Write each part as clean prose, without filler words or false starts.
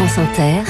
France Inter,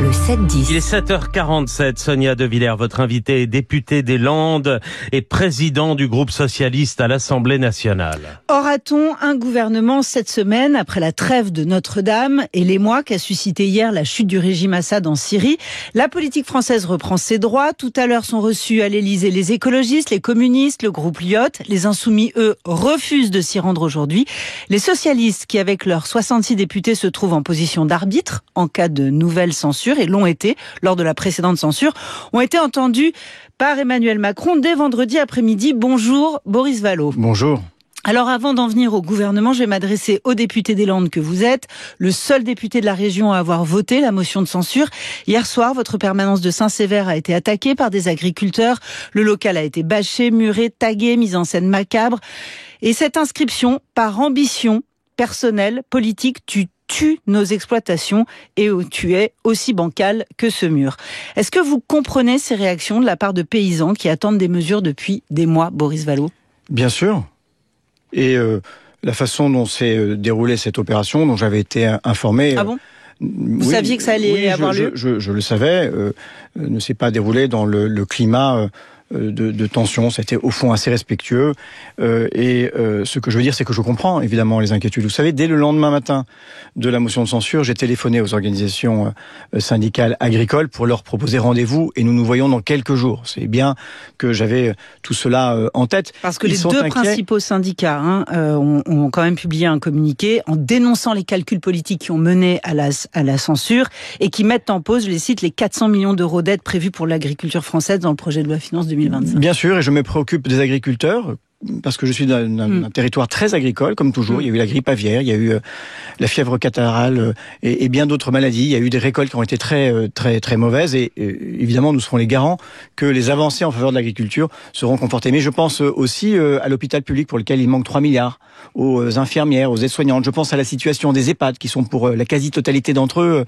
le 7-10. Il est 7h47, Sonia De Villers, votre invitée, députée des Landes et président du groupe socialiste à l'Assemblée nationale. Aura-t-on un gouvernement cette semaine après la trêve de Notre-Dame et l'émoi qu'a suscité hier la chute du régime Assad en Syrie? La politique française reprend ses droits. Tout à l'heure sont reçus à l'Élysée les écologistes, les communistes, le groupe Lyot. Les insoumis, eux, refusent de s'y rendre aujourd'hui. Les socialistes, qui avec leurs 66 députés se trouvent en position d'arbitre en cas de nouvelle censure, et l'ont été lors de la précédente censure, ont été entendus par Emmanuel Macron dès vendredi après-midi. Bonjour Boris Vallaud. Bonjour. Alors avant d'en venir au gouvernement, je vais m'adresser aux députés des Landes que vous êtes, le seul député de la région à avoir voté la motion de censure. Hier soir, votre permanence de Saint-Séver a été attaquée par des agriculteurs. Le local a été bâché, muré, tagué, mise en scène macabre. Et cette inscription, par ambition personnelle, politique, tu tues nos exploitations et tu es aussi bancal que ce mur. Est-ce que vous comprenez ces réactions de la part de paysans qui attendent des mesures depuis des mois, Boris Vallaud? Bien sûr. Et la façon dont s'est déroulée cette opération, dont j'avais été informé... Ah bon ? Vous saviez que ça allait avoir lieu ? Je le savais, ne s'est pas déroulé dans le climat de tension. C'était au fond assez respectueux. Ce que je veux dire, c'est que je comprends évidemment les inquiétudes. Vous savez, dès le lendemain matin de la motion de censure, j'ai téléphoné aux organisations syndicales agricoles pour leur proposer rendez-vous et nous nous voyons dans quelques jours. C'est bien que j'avais tout cela en tête. Parce que les deux principaux syndicats ont quand même publié un communiqué en dénonçant les calculs politiques qui ont mené à la censure et qui mettent en pause, je les cite, les 400 millions d'euros d'aide prévus pour l'agriculture française dans le projet de loi finance 2025. Bien sûr, et je me préoccupe des agriculteurs, parce que je suis d'un territoire très agricole, comme toujours. Il y a eu la grippe aviaire, il y a eu la fièvre catarrhale et bien d'autres maladies. Il y a eu des récoltes qui ont été très mauvaises et évidemment, nous serons les garants que les avancées en faveur de l'agriculture seront confortées. Mais je pense aussi à l'hôpital public pour lequel il manque 3 milliards, aux infirmières, aux aides-soignantes. Je pense à la situation des EHPAD qui sont pour la quasi-totalité d'entre eux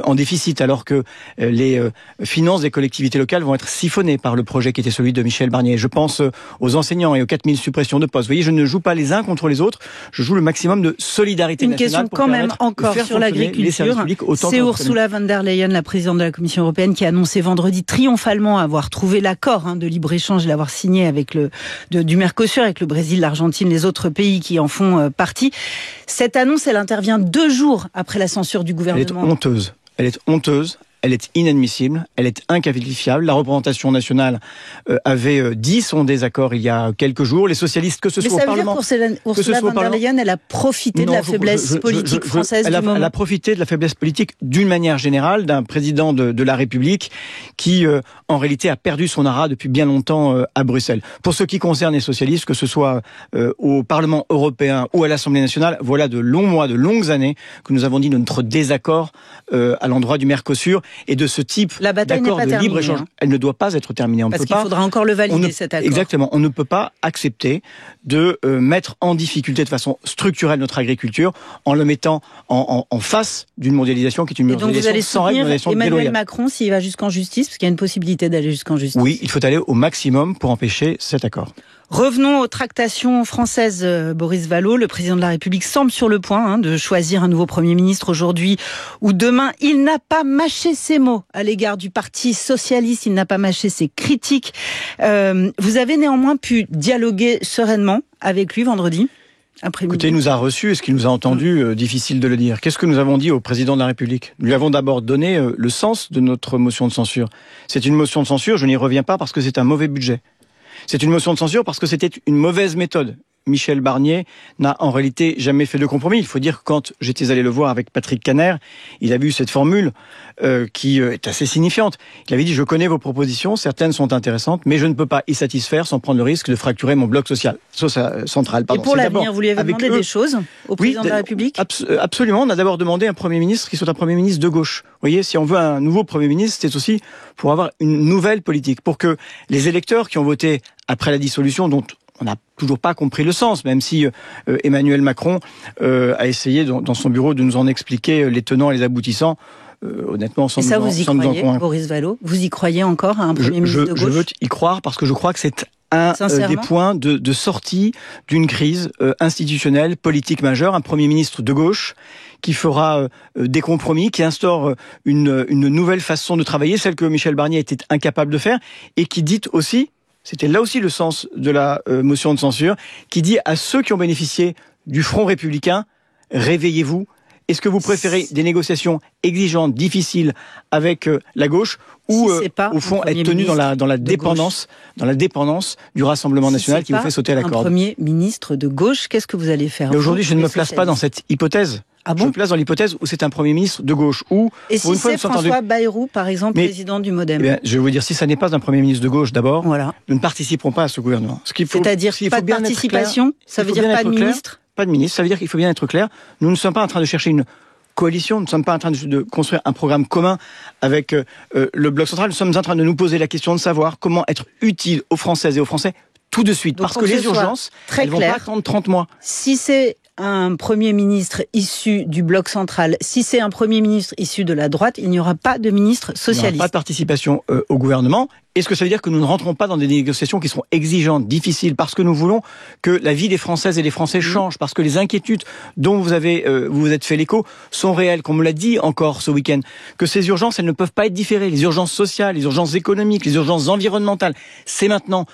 en déficit, alors que les finances des collectivités locales vont être siphonnées par le projet qui était celui de Michel Barnier. Je pense aux enseignants et aux 4000 suppressions de postes. Vous voyez, je ne joue pas les uns contre les autres, je joue le maximum de solidarité nationale. Une question quand même encore sur l'agriculture. C'est Ursula von der Leyen, la présidente de la Commission européenne, qui a annoncé vendredi triomphalement avoir trouvé l'accord de libre-échange et l'avoir signé avec du Mercosur, avec le Brésil, l'Argentine, les autres pays qui en font partie. Cette annonce, elle intervient 2 jours après la censure du gouvernement. Elle est honteuse. Elle est inadmissible, elle est inqualifiable. La représentation nationale avait dit son désaccord il y a quelques jours. Les socialistes, que ce soit au Parlement... Mais ça veut dire qu'Ursula von der Leyen, elle a profité de la faiblesse politique française du moment. Elle a profité de la faiblesse politique d'une manière générale, d'un président de la République qui, en réalité, a perdu son aura depuis bien longtemps à Bruxelles. Pour ce qui concerne les socialistes, que ce soit au Parlement européen ou à l'Assemblée nationale, voilà de longs mois, de longues années que nous avons dit notre désaccord à l'endroit du Mercosur. Et de ce type d'accord de libre-échange, elle ne doit pas être terminée. Parce qu'il faudra encore le valider, cet accord. Exactement. On ne peut pas accepter de mettre en difficulté de façon structurelle notre agriculture en le mettant en face d'une mondialisation qui est une mondialisation sans règles, une mondialisation déloyale. Emmanuel Macron, s'il va jusqu'en justice, parce qu'il y a une possibilité d'aller jusqu'en justice. Oui, il faut aller au maximum pour empêcher cet accord. Revenons aux tractations françaises, Boris Vallaud. Le président de la République semble sur le point de choisir un nouveau Premier ministre aujourd'hui ou demain. Il n'a pas mâché ses mots à l'égard du Parti socialiste, il n'a pas mâché ses critiques. Vous avez néanmoins pu dialoguer sereinement avec lui vendredi après-midi. Écoutez, il nous a reçus, est-ce qu'il nous a entendus? Difficile de le dire. Qu'est-ce que nous avons dit au président de la République? Nous lui avons d'abord donné le sens de notre motion de censure. C'est une motion de censure, je n'y reviens pas parce que c'est un mauvais budget. C'est une motion de censure parce que c'était une mauvaise méthode. Michel Barnier n'a en réalité jamais fait de compromis. Il faut dire que quand j'étais allé le voir avec Patrick Caner, il avait eu cette formule qui est assez signifiante. Il avait dit « Je connais vos propositions, certaines sont intéressantes, mais je ne peux pas y satisfaire sans prendre le risque de fracturer mon bloc central. » Et pour l'avenir, vous lui avez demandé des choses au président de la République? Absolument. On a d'abord demandé un Premier ministre qui soit un Premier ministre de gauche. Vous voyez, si on veut un nouveau Premier ministre, c'est aussi pour avoir une nouvelle politique, pour que les électeurs qui ont voté après la dissolution, dont on n'a toujours pas compris le sens, même si Emmanuel Macron a essayé dans son bureau de nous en expliquer les tenants et les aboutissants. honnêtement, sans Et ça, vous y croyez, convaincre. Boris Vallaud? Vous y croyez encore à un Premier ministre de gauche? Je veux y croire parce que je crois que c'est un des points de sortie d'une crise institutionnelle, politique majeure, un Premier ministre de gauche qui fera des compromis, qui instaure une nouvelle façon de travailler, celle que Michel Barnier était incapable de faire, et qui dit aussi, c'était là aussi le sens de la motion de censure, qui dit à ceux qui ont bénéficié du Front républicain, réveillez-vous. Est-ce que vous préférez des négociations exigeantes, difficiles avec la gauche, ou au fond être tenu dans la dépendance du Rassemblement national qui vous fait sauter à la corde? Un Premier ministre de gauche, qu'est-ce que vous allez faire? Mais aujourd'hui, je ne me place pas dans cette hypothèse. Ah bon? Je me place dans l'hypothèse où c'est un Premier ministre de gauche. Et si c'est François Bayrou, par exemple, président du MoDem? Je vais vous dire, si ça n'est pas un Premier ministre de gauche, d'abord, voilà, nous ne participerons pas à ce gouvernement. C'est-à-dire pas de participation, ça veut dire pas de ministre? Pas de ministre, ça veut dire qu'il faut bien être clair. Nous ne sommes pas en train de chercher une coalition, nous ne sommes pas en train de construire un programme commun avec le Bloc central. Nous sommes en train de nous poser la question de savoir comment être utile aux Françaises et aux Français tout de suite. Donc, parce que les urgences, elles ne vont pas attendre 30 mois. Si c'est un Premier ministre issu du Bloc central, si c'est un Premier ministre issu de la droite, il n'y aura pas de ministre socialiste. Il n'y aura pas de participation au gouvernement. Est-ce que ça veut dire que nous ne rentrons pas dans des négociations qui seront exigeantes, difficiles, parce que nous voulons que la vie des Françaises et des Français change, parce que les inquiétudes dont vous vous êtes fait l'écho sont réelles, comme on l'a dit encore ce week-end, que ces urgences, elles ne peuvent pas être différées. Les urgences sociales, les urgences économiques, les urgences environnementales, c'est maintenant.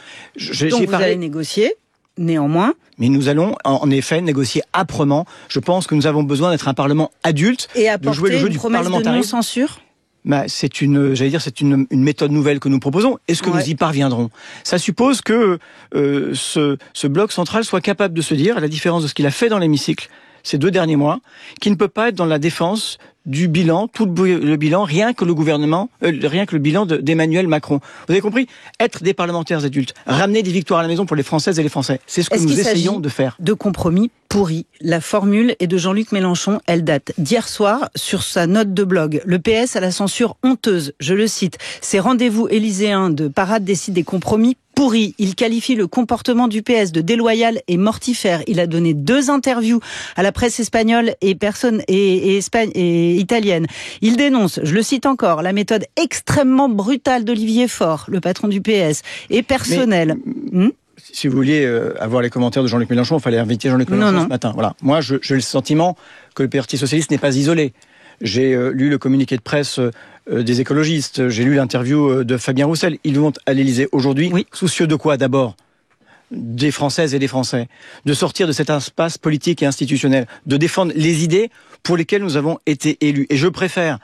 Donc vous allez négocier, néanmoins. Mais nous allons en effet négocier âprement. Je pense que nous avons besoin d'être un Parlement adulte, et de jouer le jeu du parlementarisme. De non-censure. C'est une méthode nouvelle que nous proposons. Est-ce que nous y parviendrons? Ça suppose que ce bloc central soit capable de se dire, à la différence de ce qu'il a fait dans l'hémicycle ces 2 derniers mois, qu'il ne peut pas être dans la défense du bilan, tout le bilan, rien que le bilan d'Emmanuel Macron. Vous avez compris? Être des parlementaires adultes, ramener des victoires à la maison pour les Françaises et les Français. C'est ce que nous essayons de faire. De compromis pourri. La formule est de Jean-Luc Mélenchon, elle date d'hier soir sur sa note de blog. Le PS a la censure honteuse, je le cite. Ces rendez-vous élyséens de parade décident des compromis pourri. Il qualifie le comportement du PS de déloyal et mortifère. Il a donné 2 interviews à la presse espagnole et italienne. Il dénonce, je le cite encore, la méthode extrêmement brutale d'Olivier Faure, le patron du PS, et personnelle. Si vous vouliez avoir les commentaires de Jean-Luc Mélenchon, il fallait inviter Jean-Luc Mélenchon ce matin. Voilà. Moi, j'ai le sentiment que le Parti socialiste n'est pas isolé. J'ai lu le communiqué de presse des écologistes, j'ai lu l'interview de Fabien Roussel. Ils vont à l'Élysée aujourd'hui, soucieux de quoi d'abord? Des Françaises et des Français, de sortir de cet espace politique et institutionnel, de défendre les idées pour lesquelles nous avons été élus. Et je préfère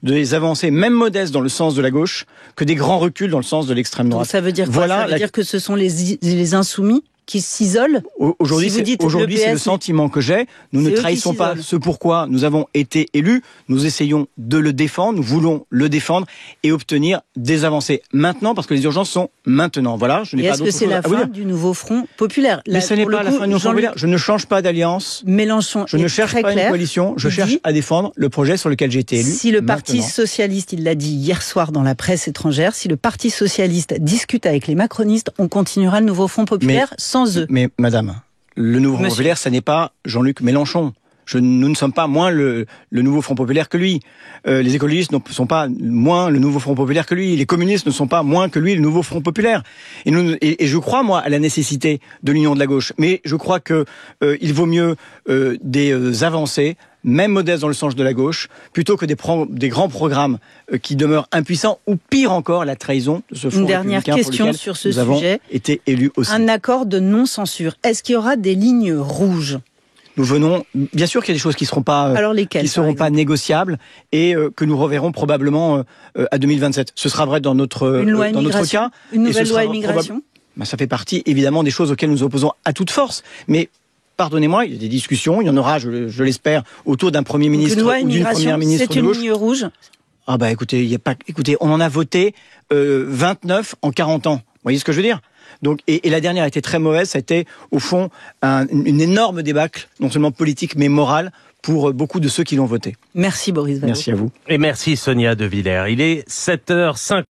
des avancées, même modestes, dans le sens de la gauche, que des grands reculs dans le sens de l'extrême droite. Donc ça veut dire quoi? Ça veut dire que ce sont les insoumis qui s'isolent? Aujourd'hui, c'est le sentiment que j'ai. Nous ne trahissons pas ce pourquoi nous avons été élus. Nous essayons de le défendre. Nous voulons le défendre et obtenir des avancées maintenant, parce que les urgences sont maintenant. Voilà. Je n'ai pas d'autre chose à vous dire. Est-ce que c'est la fin du nouveau Front populaire? Mais ce n'est pas la fin du Front populaire. Je ne change pas d'alliance. Mélenchon, je ne cherche pas une coalition. Je cherche à défendre le projet sur lequel j'ai été élu. Si le Parti socialiste, il l'a dit hier soir dans la presse étrangère, si le Parti socialiste discute avec les macronistes, on continuera le nouveau Front populaire sans eux. Mais madame, le nouveau Front populaire, ça n'est pas Jean-Luc Mélenchon. Nous ne sommes pas moins le nouveau Front populaire que lui. Les écologistes ne sont pas moins le nouveau Front populaire que lui. Les communistes ne sont pas moins que lui le nouveau Front populaire. Et je crois, moi, à la nécessité de l'union de la gauche. Mais je crois que il vaut mieux des avancées, même modestes dans le sens de la gauche, plutôt que des grands programmes qui demeurent impuissants, ou pire encore, la trahison de ce Front républicain pour lequel Une dernière question sur ce sujet. Nous avons été élus aussi. Un accord de non-censure. Est-ce qu'il y aura des lignes rouges? Nous venons, bien sûr qu'il y a des choses qui seront pas, pas négociables et que nous reverrons probablement à 2027. Ce sera vrai dans notre cas. Une nouvelle loi immigration. Ça fait partie évidemment des choses auxquelles nous opposons à toute force. Mais pardonnez-moi, il y a des discussions, il y en aura, je l'espère, autour d'un Premier ministre ou d'une Première ministre de gauche. C'est une ligne rouge. Ah bah écoutez, on en a voté 29 en 40 ans. Vous voyez ce que je veux dire? Donc, et la dernière a été très mauvaise, ça a été au fond une énorme débâcle, non seulement politique mais morale, pour beaucoup de ceux qui l'ont voté. Merci Boris Vallaud. Merci à vous. Et merci Sonia De Villers. Il est 7h50.